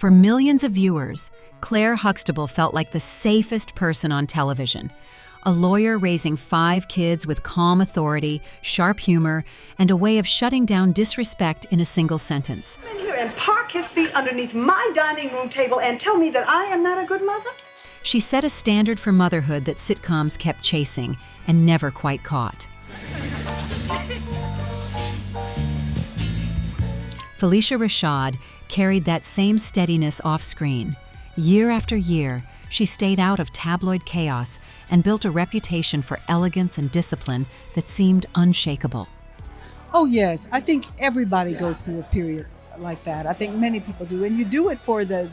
For millions of viewers, Clair Huxtable felt like the safest person on television. A lawyer raising 5 kids with calm authority, sharp humor, and a way of shutting down disrespect in a single sentence. Come in here and park his feet underneath my dining room table and tell me that I am not a good mother? She set a standard for motherhood that sitcoms kept chasing and never quite caught. Phylicia Rashad carried that same steadiness off-screen. Year after year, she stayed out of tabloid chaos and built a reputation for elegance and discipline that seemed unshakable. Oh yes, I think everybody goes through a period like that. I think many people do, and you do it for the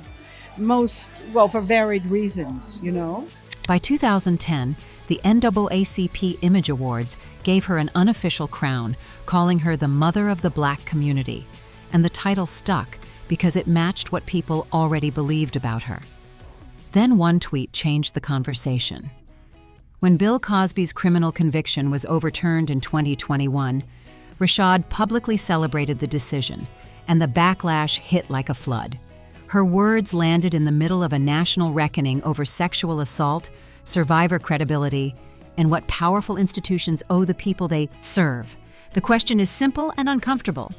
for varied reasons, you know. By 2010, the NAACP Image Awards gave her an unofficial crown, calling her the Mother of the Black Community. And the title stuck because it matched what people already believed about her. Then one tweet changed the conversation. When Bill Cosby's criminal conviction was overturned in 2021, Rashad publicly celebrated the decision, and the backlash hit like a flood. Her words landed in the middle of a national reckoning over sexual assault, survivor credibility, and what powerful institutions owe the people they serve. The question is simple and uncomfortable.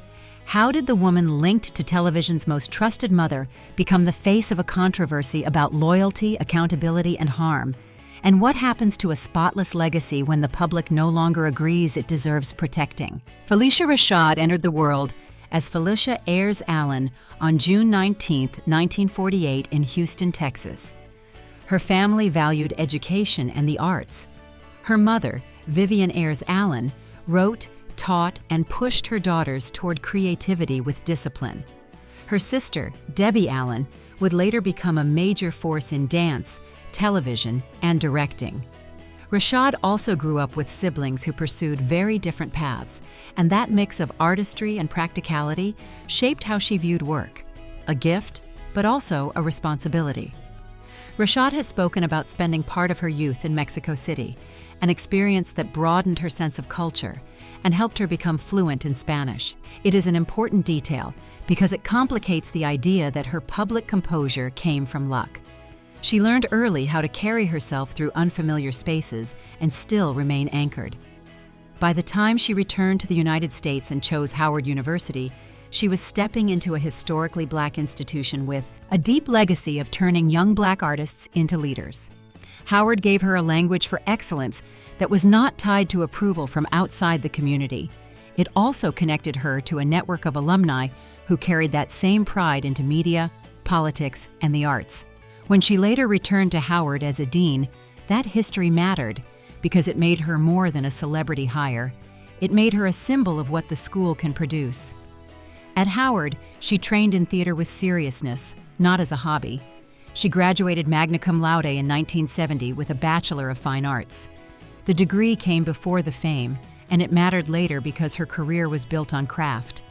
How did the woman linked to television's most trusted mother become the face of a controversy about loyalty, accountability, and harm? And what happens to a spotless legacy when the public no longer agrees it deserves protecting? Phylicia Rashad entered the world as Phylicia Ayers Allen on June 19, 1948 in Houston, Texas. Her family valued education and the arts. Her mother, Vivian Ayers Allen, wrote, taught, and pushed her daughters toward creativity with discipline. Her sister, Debbie Allen, would later become a major force in dance, television, and directing. Rashad also grew up with siblings who pursued very different paths, and that mix of artistry and practicality shaped how she viewed work, a gift, but also a responsibility. Rashad has spoken about spending part of her youth in Mexico City, an experience that broadened her sense of culture and helped her become fluent in Spanish. It is an important detail because it complicates the idea that her public composure came from luck. She learned early how to carry herself through unfamiliar spaces and still remain anchored. By the time she returned to the United States and chose Howard University, she was stepping into a historically Black institution with a deep legacy of turning young Black artists into leaders. Howard gave her a language for excellence that was not tied to approval from outside the community. It also connected her to a network of alumni who carried that same pride into media, politics, and the arts. When she later returned to Howard as a dean, that history mattered because it made her more than a celebrity hire. It made her a symbol of what the school can produce. At Howard, she trained in theater with seriousness, not as a hobby. She graduated magna cum laude in 1970 with a Bachelor of Fine Arts. The degree came before the fame, and it mattered later because her career was built on craft.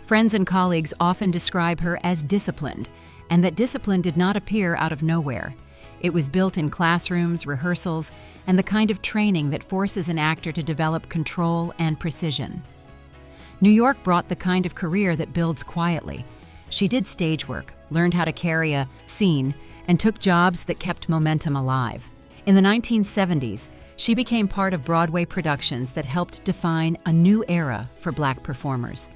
Friends and colleagues often describe her as disciplined, and that discipline did not appear out of nowhere. It was built in classrooms, rehearsals, and the kind of training that forces an actor to develop control and precision. New York brought the kind of career that builds quietly. She did stage work, learned how to carry a scene, and took jobs that kept momentum alive. In the 1970s, she became part of Broadway productions that helped define a new era for Black performers.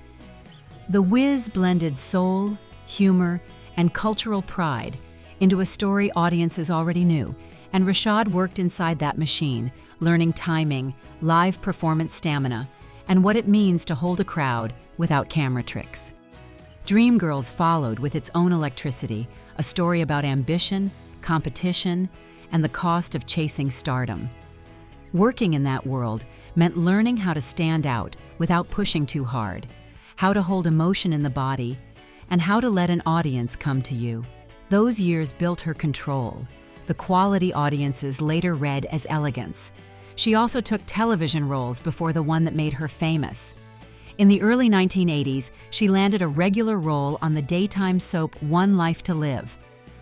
The Wiz blended soul, humor, and cultural pride into a story audiences already knew, and Rashad worked inside that machine, learning timing, live performance stamina, and what it means to hold a crowd without camera tricks. Dreamgirls followed with its own electricity, a story about ambition, competition, and the cost of chasing stardom. Working in that world meant learning how to stand out without pushing too hard, how to hold emotion in the body, and how to let an audience come to you. Those years built her control, the quality audiences later read as elegance. She also took television roles before the one that made her famous. In the early 1980s, she landed a regular role on the daytime soap One Life to Live.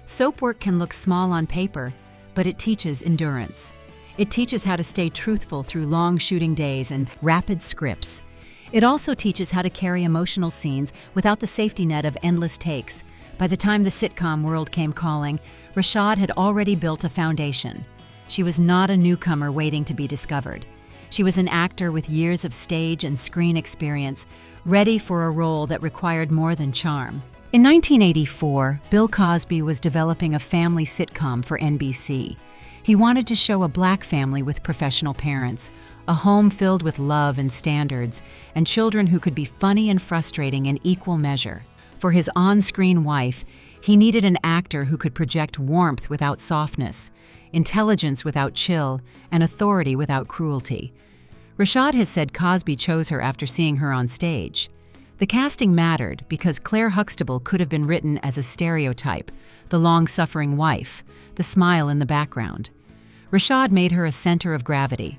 Soap work can look small on paper, but it teaches endurance. It teaches how to stay truthful through long shooting days and rapid scripts. It also teaches how to carry emotional scenes without the safety net of endless takes, By the time the sitcom world came calling, Rashad had already built a foundation. She was not a newcomer waiting to be discovered. She was an actor with years of stage and screen experience, ready for a role that required more than charm. In 1984, Bill Cosby was developing a family sitcom for NBC. He wanted to show a black family with professional parents, a home filled with love and standards, and children who could be funny and frustrating in equal measure. For his on-screen wife, he needed an actor who could project warmth without softness, intelligence without chill, and authority without cruelty. Rashad has said Cosby chose her after seeing her on stage. The casting mattered because Clair Huxtable could have been written as a stereotype, the long-suffering wife, the smile in the background. Rashad made her a center of gravity.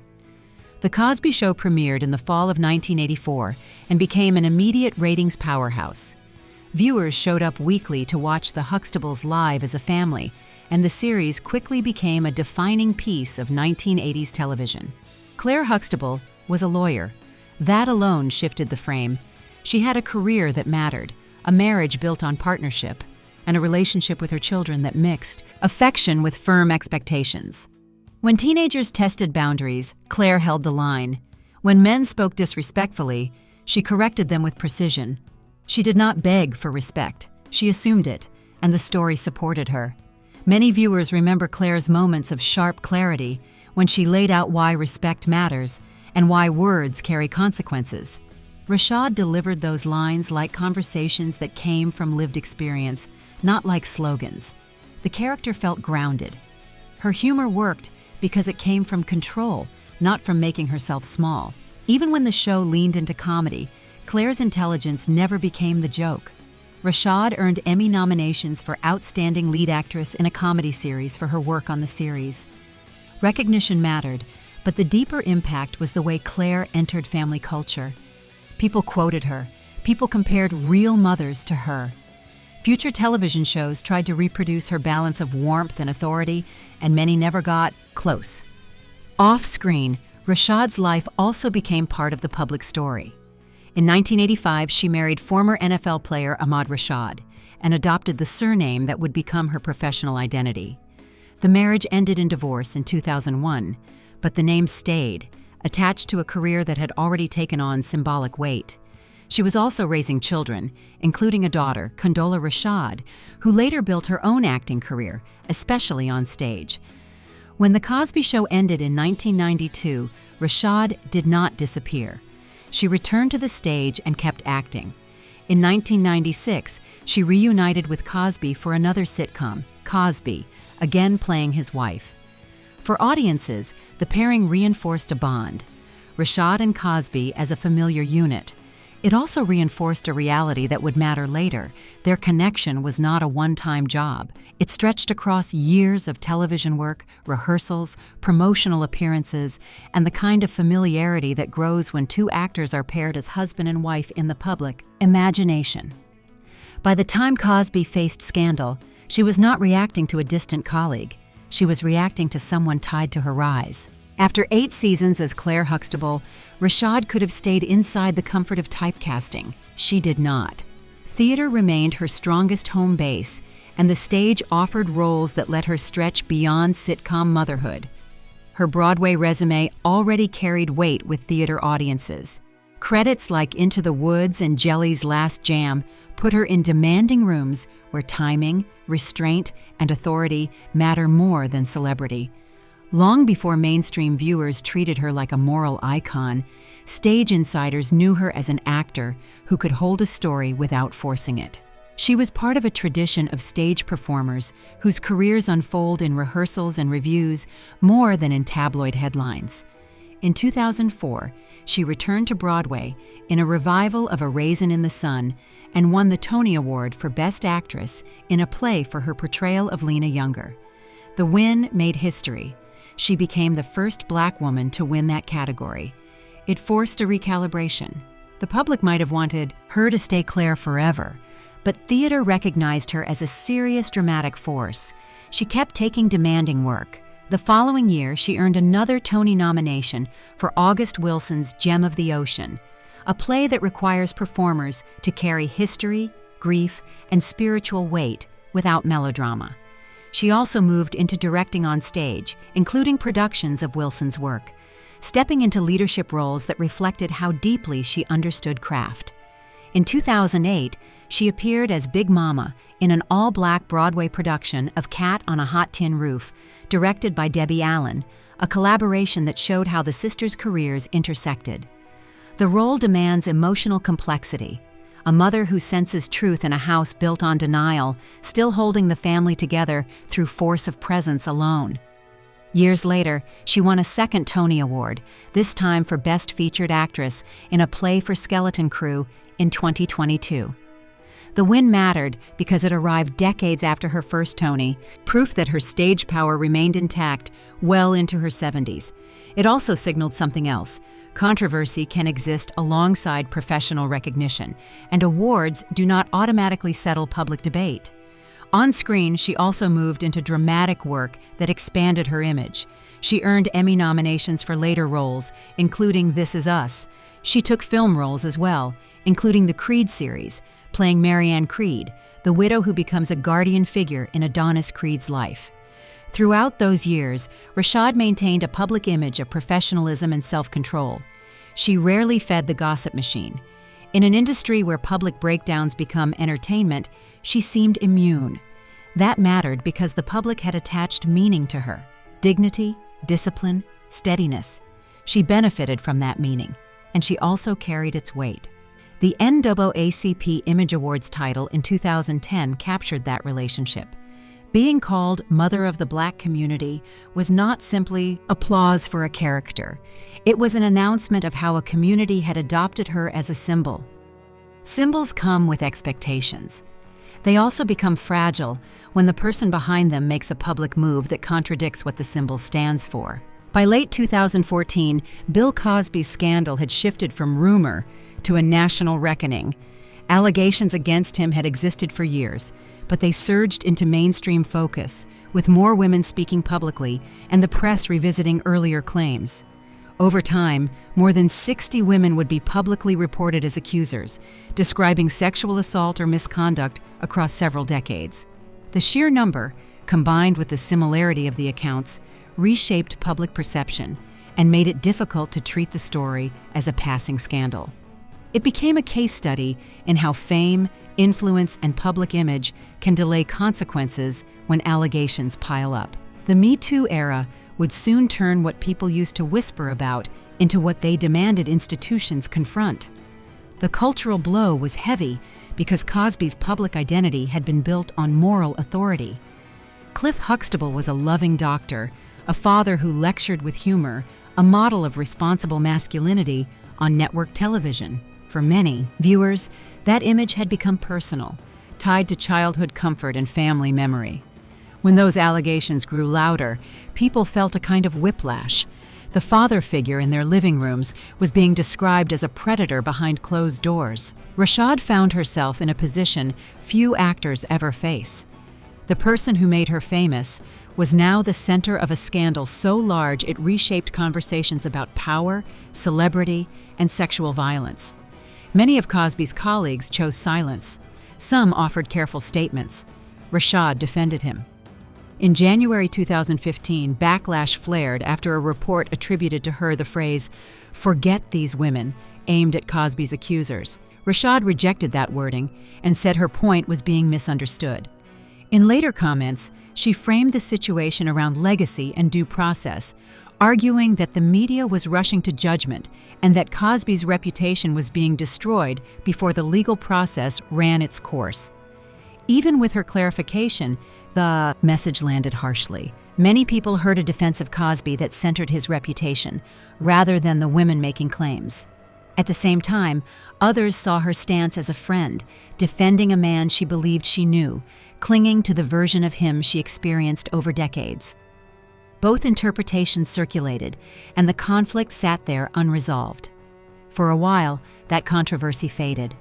The Cosby Show premiered in the fall of 1984 and became an immediate ratings powerhouse. Viewers showed up weekly to watch the Huxtables live as a family, and the series quickly became a defining piece of 1980s television. Clair Huxtable was a lawyer. That alone shifted the frame. She had a career that mattered, a marriage built on partnership, and a relationship with her children that mixed affection with firm expectations. When teenagers tested boundaries, Claire held the line. When men spoke disrespectfully, she corrected them with precision. She did not beg for respect. She assumed it, and the story supported her. Many viewers remember Claire's moments of sharp clarity when she laid out why respect matters and why words carry consequences. Rashad delivered those lines like conversations that came from lived experience, not like slogans. The character felt grounded. Her humor worked because it came from control, not from making herself small. Even when the show leaned into comedy, Claire's intelligence never became the joke. Rashad earned Emmy nominations for Outstanding Lead Actress in a Comedy Series for her work on the series. Recognition mattered, but the deeper impact was the way Claire entered family culture. People quoted her. People compared real mothers to her. Future television shows tried to reproduce her balance of warmth and authority, and many never got close. Off-screen, Rashad's life also became part of the public story. In 1985, she married former NFL player Ahmad Rashad and adopted the surname that would become her professional identity. The marriage ended in divorce in 2001, but the name stayed, attached to a career that had already taken on symbolic weight. She was also raising children, including a daughter, Condola Rashad, who later built her own acting career, especially on stage. When The Cosby Show ended in 1992, Rashad did not disappear. She returned to the stage and kept acting. In 1996, she reunited with Cosby for another sitcom, Cosby, again playing his wife. For audiences, the pairing reinforced a bond. Rashad and Cosby as a familiar unit. It also reinforced a reality that would matter later. Their connection was not a one-time job. It stretched across years of television work, rehearsals, promotional appearances, and the kind of familiarity that grows when two actors are paired as husband and wife in the public imagination. By the time Cosby faced scandal, she was not reacting to a distant colleague. She was reacting to someone tied to her rise. After 8 seasons as Clair Huxtable, Rashad could have stayed inside the comfort of typecasting. She did not. Theater remained her strongest home base, and the stage offered roles that let her stretch beyond sitcom motherhood. Her Broadway resume already carried weight with theater audiences. Credits like Into the Woods and Jelly's Last Jam put her in demanding rooms where timing, restraint, and authority matter more than celebrity. Long before mainstream viewers treated her like a moral icon, stage insiders knew her as an actor who could hold a story without forcing it. She was part of a tradition of stage performers whose careers unfold in rehearsals and reviews more than in tabloid headlines. In 2004, she returned to Broadway in a revival of A Raisin in the Sun and won the Tony Award for Best Actress in a play for her portrayal of Lena Younger. The win made history. She became the first Black woman to win that category. It forced a recalibration. The public might have wanted her to stay Claire forever, but theater recognized her as a serious dramatic force. She kept taking demanding work. The following year, she earned another Tony nomination for August Wilson's Gem of the Ocean, a play that requires performers to carry history, grief, and spiritual weight without melodrama. She also moved into directing on stage, including productions of Wilson's work, stepping into leadership roles that reflected how deeply she understood craft. In 2008, she appeared as Big Mama in an all-black Broadway production of Cat on a Hot Tin Roof, directed by Debbie Allen, a collaboration that showed how the sisters' careers intersected. The role demands emotional complexity, a mother who senses truth in a house built on denial, still holding the family together through force of presence alone. Years later, she won a second Tony Award, this time for Best Featured Actress in a Play for Skeleton Crew in 2022. The win mattered because it arrived decades after her first Tony, proof that her stage power remained intact well into her 70s. It also signaled something else. Controversy can exist alongside professional recognition, and awards do not automatically settle public debate. On screen, she also moved into dramatic work that expanded her image. She earned Emmy nominations for later roles, including This Is Us. She took film roles as well, including the Creed series, playing Marianne Creed, the widow who becomes a guardian figure in Adonis Creed's life. Throughout those years, Rashad maintained a public image of professionalism and self-control. She rarely fed the gossip machine. In an industry where public breakdowns become entertainment, she seemed immune. That mattered because the public had attached meaning to her: dignity, discipline, steadiness. She benefited from that meaning, and she also carried its weight. The NAACP Image Awards title in 2010 captured that relationship. Being called Mother of the Black Community was not simply applause for a character. It was an announcement of how a community had adopted her as a symbol. Symbols come with expectations. They also become fragile when the person behind them makes a public move that contradicts what the symbol stands for. By late 2014, Bill Cosby's scandal had shifted from rumor to a national reckoning. Allegations against him had existed for years, but they surged into mainstream focus, with more women speaking publicly and the press revisiting earlier claims. Over time, more than 60 women would be publicly reported as accusers, describing sexual assault or misconduct across several decades. The sheer number, combined with the similarity of the accounts, reshaped public perception and made it difficult to treat the story as a passing scandal. It became a case study in how fame, influence, and public image can delay consequences when allegations pile up. The Me Too era would soon turn what people used to whisper about into what they demanded institutions confront. The cultural blow was heavy because Cosby's public identity had been built on moral authority. Clair Huxtable was a loving doctor, a father who lectured with humor, a model of responsible masculinity on network television. For many viewers, that image had become personal, tied to childhood comfort and family memory. When those allegations grew louder, people felt a kind of whiplash. The father figure in their living rooms was being described as a predator behind closed doors. Rashad found herself in a position few actors ever face. The person who made her famous was now the center of a scandal so large it reshaped conversations about power, celebrity, and sexual violence. Many of Cosby's colleagues chose silence. Some offered careful statements. Rashad defended him. In January 2015, backlash flared after a report attributed to her the phrase, "Forget these women," aimed at Cosby's accusers. Rashad rejected that wording and said her point was being misunderstood. In later comments, she framed the situation around legacy and due process, arguing that the media was rushing to judgment and that Cosby's reputation was being destroyed before the legal process ran its course. Even with her clarification, the message landed harshly. Many people heard a defense of Cosby that centered his reputation, rather than the women making claims. At the same time, others saw her stance as a friend, defending a man she believed she knew, clinging to the version of him she experienced over decades. Both interpretations circulated, and the conflict sat there unresolved. For a while, that controversy faded.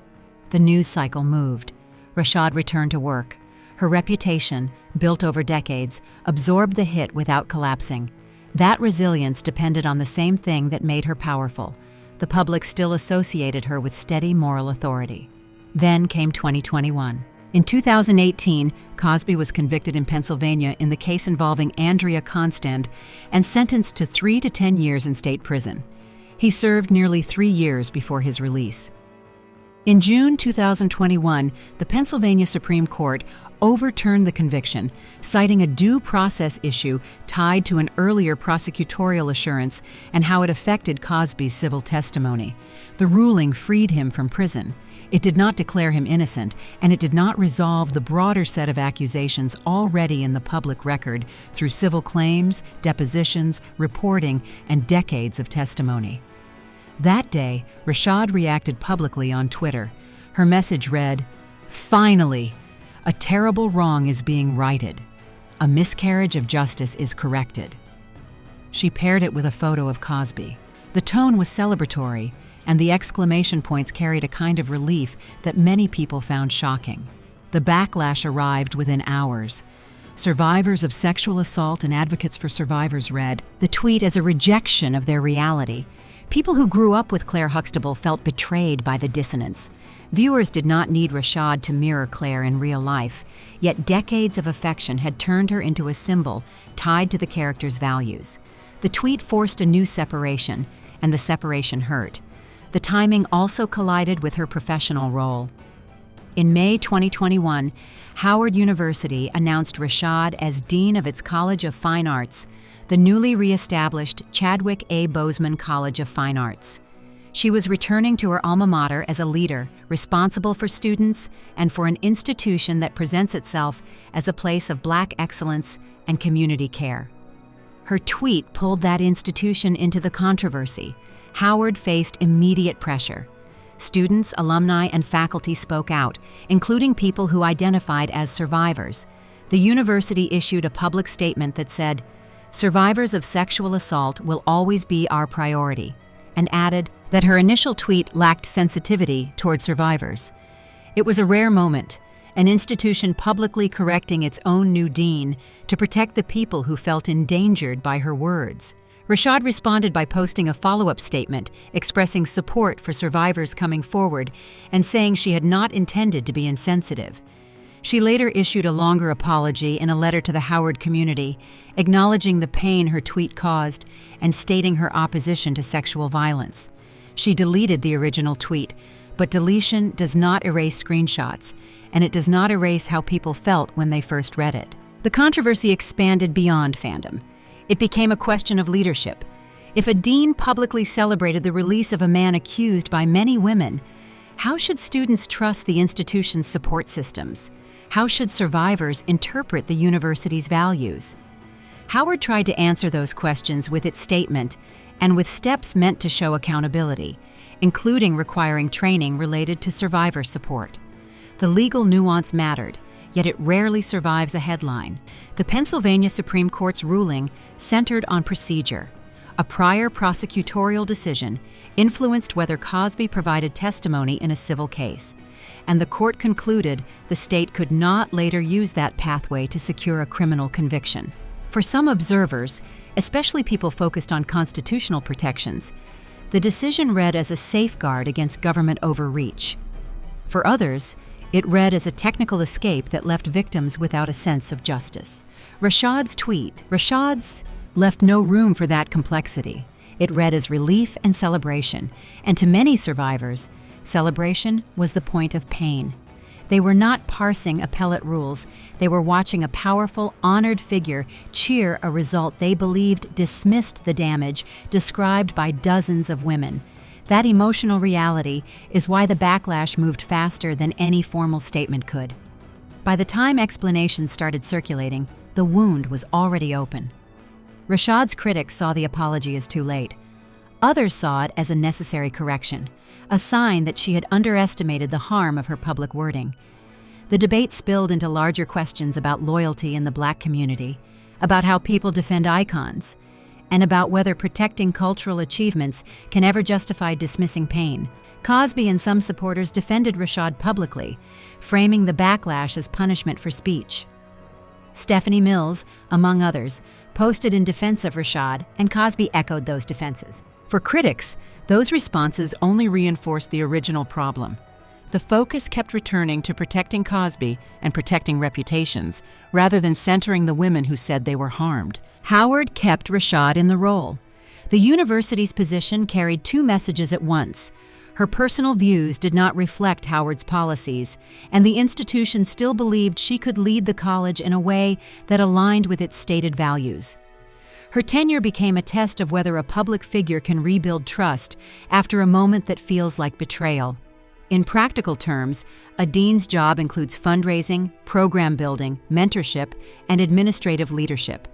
The news cycle moved. Rashad returned to work. Her reputation, built over decades, absorbed the hit without collapsing. That resilience depended on the same thing that made her powerful. The public still associated her with steady moral authority. Then came 2021. In 2018, Cosby was convicted in Pennsylvania in the case involving Andrea Constand and sentenced to 3 to 10 years in state prison. He served nearly 3 years before his release. In June 2021, the Pennsylvania Supreme Court overturned the conviction, citing a due process issue tied to an earlier prosecutorial assurance and how it affected Cosby's civil testimony. The ruling freed him from prison. It did not declare him innocent, and it did not resolve the broader set of accusations already in the public record through civil claims, depositions, reporting, and decades of testimony. That day, Rashad reacted publicly on Twitter. Her message read, "Finally, a terrible wrong is being righted. A miscarriage of justice is corrected." She paired it with a photo of Cosby. The tone was celebratory, and the exclamation points carried a kind of relief that many people found shocking. The backlash arrived within hours. Survivors of sexual assault and advocates for survivors read the tweet as a rejection of their reality. People who grew up with Clair Huxtable felt betrayed by the dissonance. Viewers did not need Rashad to mirror Clair in real life, yet decades of affection had turned her into a symbol tied to the character's values. The tweet forced a new separation, and the separation hurt. The timing also collided with her professional role. In May 2021, Howard University announced Rashad as Dean of its College of Fine Arts, the newly reestablished Chadwick A. Boseman College of Fine Arts. She was returning to her alma mater as a leader, responsible for students and for an institution that presents itself as a place of Black excellence and community care. Her tweet pulled that institution into the controversy. Howard faced immediate pressure. Students, alumni, and faculty spoke out, including people who identified as survivors. The university issued a public statement that said, "Survivors of sexual assault will always be our priority," and added that her initial tweet lacked sensitivity toward survivors. It was a rare moment, an institution publicly correcting its own new dean to protect the people who felt endangered by her words. Rashad responded by posting a follow-up statement expressing support for survivors coming forward and saying she had not intended to be insensitive. She later issued a longer apology in a letter to the Howard community, acknowledging the pain her tweet caused and stating her opposition to sexual violence. She deleted the original tweet, but deletion does not erase screenshots, and it does not erase how people felt when they first read it. The controversy expanded beyond fandom. It became a question of leadership. If a dean publicly celebrated the release of a man accused by many women, how should students trust the institution's support systems? How should survivors interpret the university's values? Howard tried to answer those questions with its statement and with steps meant to show accountability, including requiring training related to survivor support. The legal nuance mattered, yet it rarely survives a headline. The Pennsylvania Supreme Court's ruling centered on procedure. A prior prosecutorial decision influenced whether Cosby provided testimony in a civil case, and the court concluded the state could not later use that pathway to secure a criminal conviction. For some observers, especially people focused on constitutional protections, the decision read as a safeguard against government overreach. For others, it read as a technical escape that left victims without a sense of justice. Rashad's left no room for that complexity. It read as relief and celebration, and to many survivors, celebration was the point of pain. They were not parsing appellate rules. They were watching a powerful, honored figure cheer a result they believed dismissed the damage described by dozens of women. That emotional reality is why the backlash moved faster than any formal statement could. By the time explanations started circulating, the wound was already open. Rashad's critics saw the apology as too late. Others saw it as a necessary correction, a sign that she had underestimated the harm of her public wording. The debate spilled into larger questions about loyalty in the Black community, about how people defend icons, and about whether protecting cultural achievements can ever justify dismissing pain. Cosby and some supporters defended Rashad publicly, framing the backlash as punishment for speech. Stephanie Mills, among others, posted in defense of Rashad, and Cosby echoed those defenses. For critics, those responses only reinforced the original problem. the focus kept returning to protecting Cosby and protecting reputations, rather than centering the women who said they were harmed. Howard kept Rashad in the role. The university's position carried two messages at once. Her personal views did not reflect Howard's policies, and the institution still believed she could lead the college in a way that aligned with its stated values. Her tenure became a test of whether a public figure can rebuild trust after a moment that feels like betrayal. In practical terms, a dean's job includes fundraising, program building, mentorship, and administrative leadership.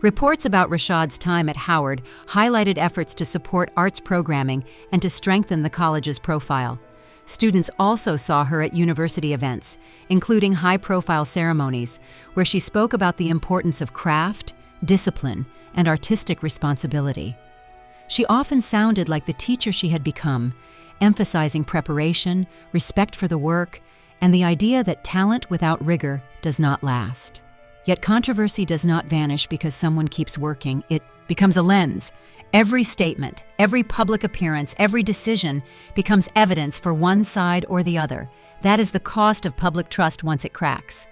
Reports about Rashad's time at Howard highlighted efforts to support arts programming and to strengthen the college's profile. Students also saw her at university events, including high-profile ceremonies, where she spoke about the importance of craft, discipline, and artistic responsibility. She often sounded like the teacher she had become, emphasizing preparation, respect for the work, and the idea that talent without rigor does not last. Yet controversy does not vanish because someone keeps working. It becomes a lens. Every statement, every public appearance, every decision becomes evidence for one side or the other. That is the cost of public trust once it cracks.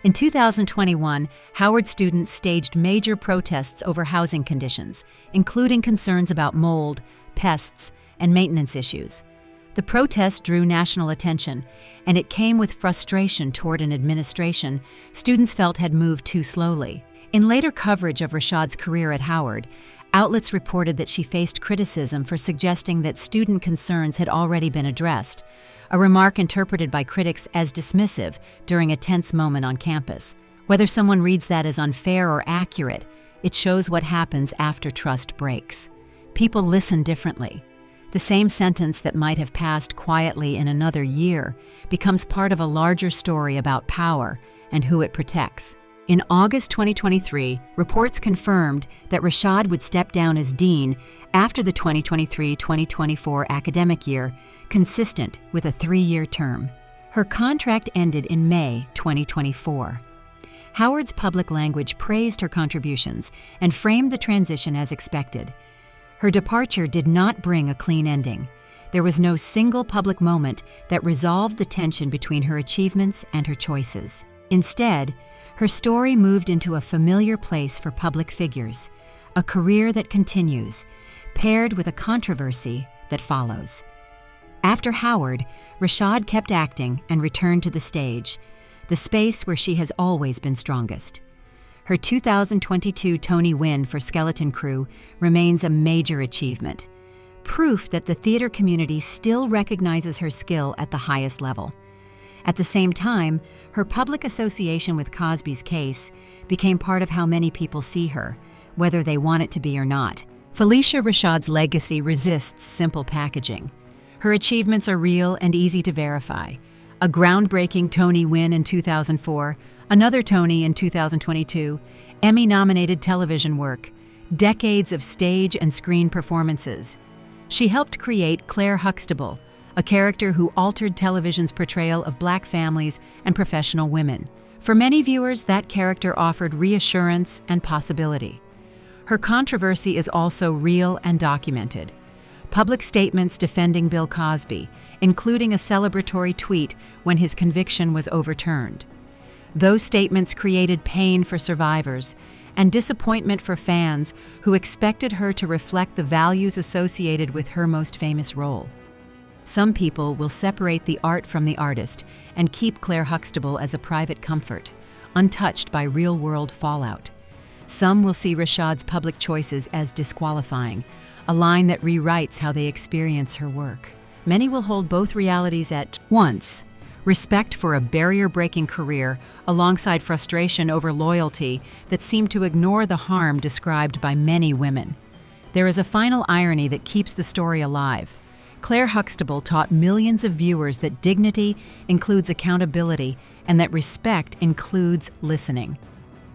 In 2021, Howard students staged major protests over housing conditions, including concerns about mold, pests, and maintenance issues. The protest drew national attention, and it came with frustration toward an administration students felt had moved too slowly. In later coverage of Rashad's career at Howard, outlets reported that she faced criticism for suggesting that student concerns had already been addressed, a remark interpreted by critics as dismissive during a tense moment on campus. Whether someone reads that as unfair or accurate, it shows what happens after trust breaks. People listen differently. The same sentence that might have passed quietly in another year becomes part of a larger story about power and who it protects. In August 2023, reports confirmed that Rashad would step down as dean after the 2023-2024 academic year, consistent with a 3-year term. Her contract ended in May 2024. Howard's public language praised her contributions and framed the transition as expected. Her departure did not bring a clean ending. There was no single public moment that resolved the tension between her achievements and her choices. Instead, her story moved into a familiar place for public figures, a career that continues, paired with a controversy that follows. After Howard, Rashad kept acting and returned to the stage, the space where she has always been strongest. Her 2022 Tony win for Skeleton Crew remains a major achievement, proof that the theater community still recognizes her skill at the highest level. At the same time, her public association with Cosby's case became part of how many people see her, whether they want it to be or not. Phylicia Rashad's legacy resists simple packaging. Her achievements are real and easy to verify. A groundbreaking Tony win in 2004, another Tony in 2022, Emmy-nominated television work, decades of stage and screen performances. She helped create Clair Huxtable, a character who altered television's portrayal of Black families and professional women. For many viewers, that character offered reassurance and possibility. Her controversy is also real and documented. Public statements defending Bill Cosby, including a celebratory tweet when his conviction was overturned. Those statements created pain for survivors and disappointment for fans who expected her to reflect the values associated with her most famous role. Some people will separate the art from the artist and keep Clair Huxtable as a private comfort, untouched by real-world fallout. Some will see Rashad's public choices as disqualifying, a line that rewrites how they experience her work. Many will hold both realities at once: respect for a barrier-breaking career alongside frustration over loyalty that seemed to ignore the harm described by many women. There is a final irony that keeps the story alive. Clair Huxtable taught millions of viewers that dignity includes accountability and that respect includes listening.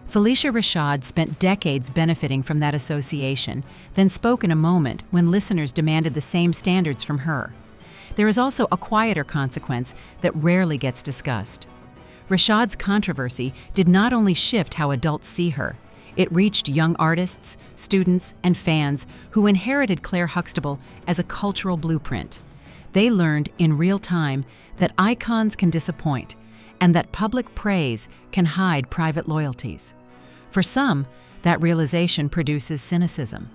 Phylicia Rashad spent decades benefiting from that association, then spoke in a moment when listeners demanded the same standards from her. There is also a quieter consequence that rarely gets discussed. Rashad's controversy did not only shift how adults see her, it reached young artists, students, and fans who inherited Clair Huxtable as a cultural blueprint. They learned in real time that icons can disappoint and that public praise can hide private loyalties. For some, that realization produces cynicism.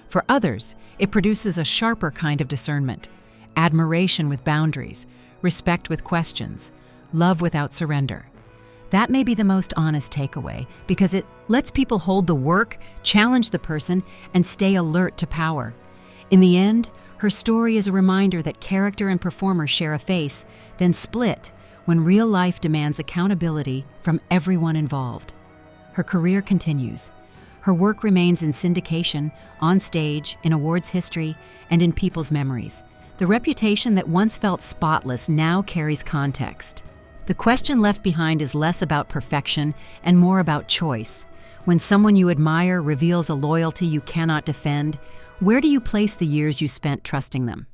For others, it produces a sharper kind of discernment, admiration with boundaries, respect with questions, love without surrender. That may be the most honest takeaway because it lets people hold the work, challenge the person, and stay alert to power. In the end, her story is a reminder that character and performer share a face, then split when real life demands accountability from everyone involved. Her career continues. Her work remains in syndication, on stage, in awards history, and in people's memories. The reputation that once felt spotless now carries context. The question left behind is less about perfection and more about choice. When someone you admire reveals a loyalty you cannot defend, where do you place the years you spent trusting them?